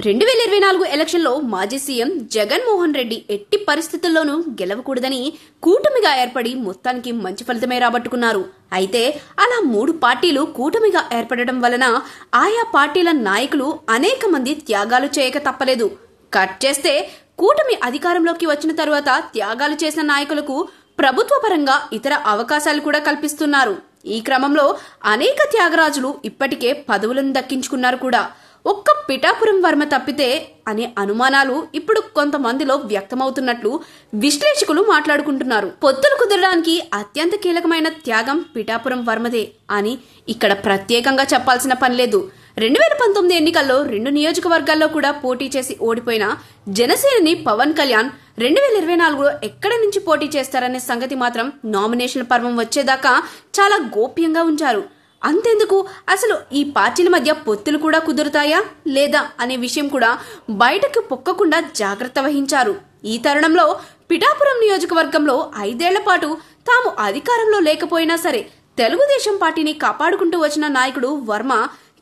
2024 ఎలక్షన్లో మాజీ సీఎం జగన్మోహన్ రెడ్డి ఎట్టి పరిస్థితుల్లోనూ గెలవకూడదని కూటమిగా ఏర్పడి మొత్తానికి మంచి ఫలితమే రాబట్టుకున్నారు. అయితే అలా 3 పార్టీలు కూటమిగా ఏర్పడడం వలన ఆయా పార్టీల నాయకులు అనేక మంది త్యాగాలు చేయక తప్పలేదు. కట్ చేస్తే కూటమి అధికారంలోకి వచ్చిన తరువాత త్యాగాలు చేసిన నాయకులకు ప్రభుత్వ పరంగా ఇతర అవకాశాలు కూడా కల్పిస్తున్నారు. ఈ క్రమంలో అనేక త్యాగరాజులు ఇప్పటికే పదవులను దక్కించుకున్నారు కూడా. ఒక్క పిఠాపురం వర్మ తప్పితే అనే అనుమానాలు ఇప్పుడు కొంతమందిలో వ్యక్తమవుతున్నట్లు విశ్లేషకులు మాట్లాడుకుంటున్నారు. పొత్తులు కుదరడానికి అత్యంత కీలకమైన త్యాగం పిఠాపురం వర్మదే అని ఇక్కడ ప్రత్యేకంగా చెప్పాల్సిన పని లేదు. 2019 ఎన్నికల్లో 2 నియోజకవర్గాల్లో కూడా పోటీ చేసి ఓడిపోయిన జనసేనని పవన్ కళ్యాణ్ 2024లో ఎక్కడి నుంచి పోటీ చేస్తారనే సంగతి మాత్రం నామినేషన్ పర్వం వచ్చేదాకా చాలా గోప్యంగా ఉంచారు. అంతెందుకు, అసలు ఈ పార్టీల మధ్య పొత్తులు కూడా కుదురుతాయా లేదా అనే విషయం కూడా బయటకు పొక్కకుండా జాగ్రత్త వహించారు. ఈ తరుణంలో పిఠాపురం నియోజకవర్గంలో 5 ఏళ్ల పాటు తాము అధికారంలో లేకపోయినా సరే తెలుగుదేశం పార్టీని కాపాడుకుంటూ వచ్చిన నాయకుడు వర్మ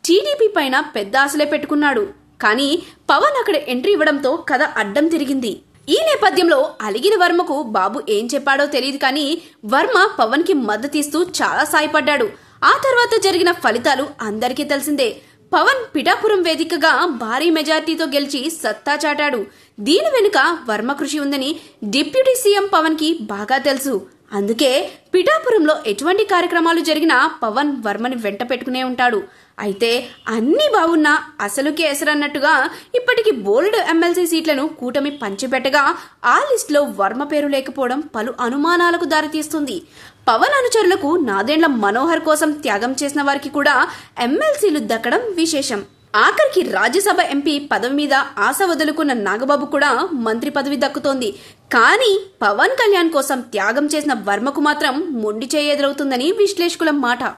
టీడీపీ పైన పెద్ద ఆశలే పెట్టుకున్నాడు. కానీ పవన్ అక్కడ ఎంట్రీ ఇవ్వడంతో కథ అడ్డం తిరిగింది. ఈ నేపథ్యంలో అలిగిన వర్మకు బాబు ఏం చెప్పాడో తెలియదు, కానీ వర్మ పవన్ కి మద్దతిస్తూ చాలా సాయపడ్డాడు. ఆ తర్వాత జరిగిన ఫలితాలు అందరికీ తెలిసిందే. పవన్ పిఠాపురం వేదికగా భారీ మెజార్టీతో గెలిచి సత్తా చాటాడు. దీని వెనుక వర్మ కృషి ఉందని డిప్యూటీ సీఎం పవన్ కి బాగా తెలుసు. అందుకే పిఠాపురంలో ఎటువంటి కార్యక్రమాలు జరిగినా పవన్ వర్మని వెంట పెట్టుకునే ఉంటాడు. అయితే అన్ని బాగున్నా అసలు కేసరన్నట్టుగా ఇప్పటికి బోల్డ్ ఎమ్మెల్సీ సీట్లను కూటమి పంచిపెట్టగా ఆ లిస్టులో వర్మ పేరు లేకపోవడం పలు అనుమానాలకు దారితీస్తుంది. పవన్ అనుచరులకు నాదెండ్ల మనోహర్ కోసం త్యాగం చేసిన వారికి కూడా ఎమ్మెల్సీలు దక్కడం విశేషం. ఆఖరికి రాజ్యసభ ఎంపీ పదవి మీద ఆశ వదులుకున్న నాగబాబు కూడా మంత్రి పదవి దక్కుతోంది. కానీ పవన్ కళ్యాణ్ కోసం త్యాగం చేసిన వర్మకు మాత్రం మొండి చేయి ఎదురవుతుందని విశ్లేషకుల మాట.